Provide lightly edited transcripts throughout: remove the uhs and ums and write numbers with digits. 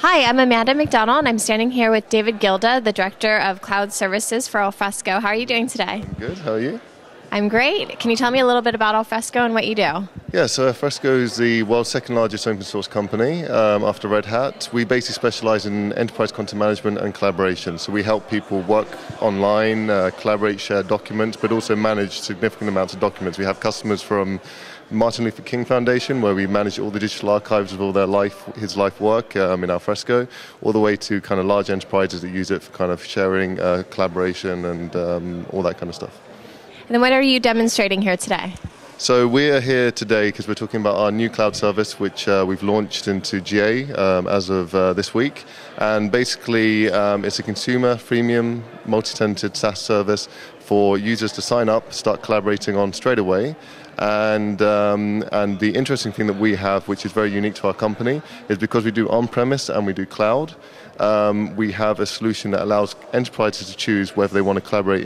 Hi, I'm Amanda McDonald, and I'm standing here with David Gildeh, the Director of Cloud Services for Alfresco. How are you doing today? I'm good. How are you? I'm great. Can you tell me a little bit about Alfresco and what you do? Yeah, so Alfresco is the world's second largest open source company after Red Hat. We basically specialize in enterprise content management and collaboration. So we help people work online, collaborate, share documents, but also manage significant amounts of documents. We have customers from Martin Luther King Foundation, where we manage all the digital archives of all their his life work in Alfresco, all the way to kind of large enterprises that use it for kind of sharing, collaboration, and all that kind of stuff. And then what are you demonstrating here today? So we're here today because we're talking about our new cloud service, which we've launched into GA as of this week. And basically, it's a consumer freemium multi-tenanted SaaS service for users to sign up, start collaborating on straight away. And the interesting thing that we have, which is very unique to our company, is because we do on-premise and we do cloud, we have a solution that allows enterprises to choose whether they want to collaborate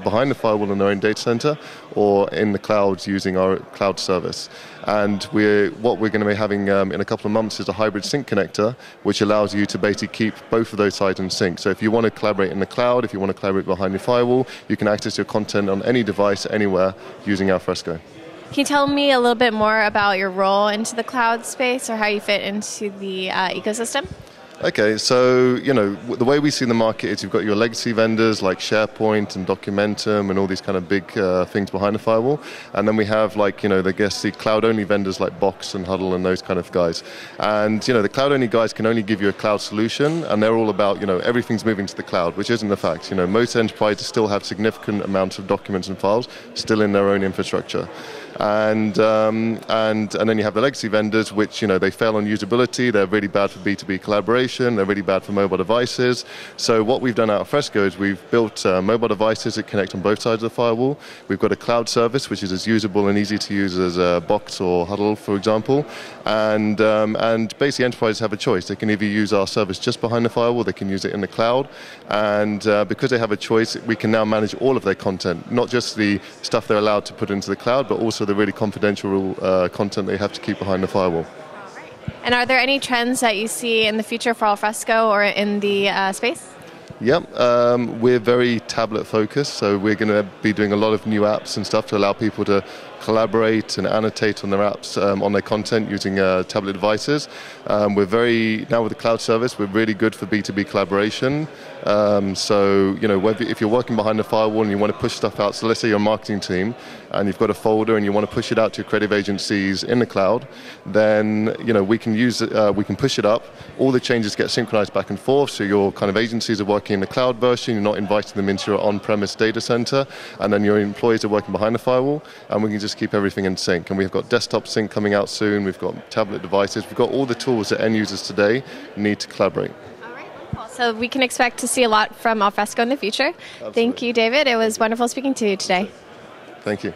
behind the firewall in their own data center or in the cloud using our cloud service. And what we're going to be having in a couple of months is a hybrid sync connector, which allows you to basically keep both of those sides in sync. So if you want to collaborate in the cloud, if you want to collaborate behind your firewall, you can access your content on any device, anywhere, using Alfresco. Can you tell me a little bit more about your role into the cloud space or how you fit into the ecosystem? Okay, so the way we see the market is you've got your legacy vendors like SharePoint and Documentum and all these kind of big things behind the firewall, and then we have the cloud-only vendors like Box and Huddle and those kind of guys. And the cloud-only guys can only give you a cloud solution, and they're all about everything's moving to the cloud, which isn't the fact. Most enterprises still have significant amounts of documents and files still in their own infrastructure. And then you have the legacy vendors, which they fail on usability. They're really bad for B2B collaboration. They're really bad for mobile devices. So what we've done at Alfresco is we've built mobile devices that connect on both sides of the firewall. We've got a cloud service, which is as usable and easy to use as Box or Huddle, for example. And basically, enterprises have a choice. They can either use our service just behind the firewall, they can use it in the cloud. And because they have a choice, we can now manage all of their content, not just the stuff they're allowed to put into the cloud, but also the really confidential content they have to keep behind the firewall. And are there any trends that you see in the future for Alfresco or in the space? Yep, we're very tablet focused, so we're going to be doing a lot of new apps and stuff to allow people to collaborate and annotate on their apps, on their content using tablet devices. Now with the cloud service, we're really good for B2B collaboration. So if you're working behind the firewall and you want to push stuff out, so let's say you're a marketing team and you've got a folder and you want to push it out to your creative agencies in the cloud, then we can push it up. All the changes get synchronized back and forth, so your kind of agencies are working in the cloud version, you're not inviting them into your on-premise data center, and then your employees are working behind the firewall, and we can just keep everything in sync. And we've got desktop sync coming out soon, we've got tablet devices, we've got all the tools that end users today need to collaborate. All right, cool. So we can expect to see a lot from Alfresco in the future. Absolutely. Thank you, David. It was wonderful speaking to you today. Thank you.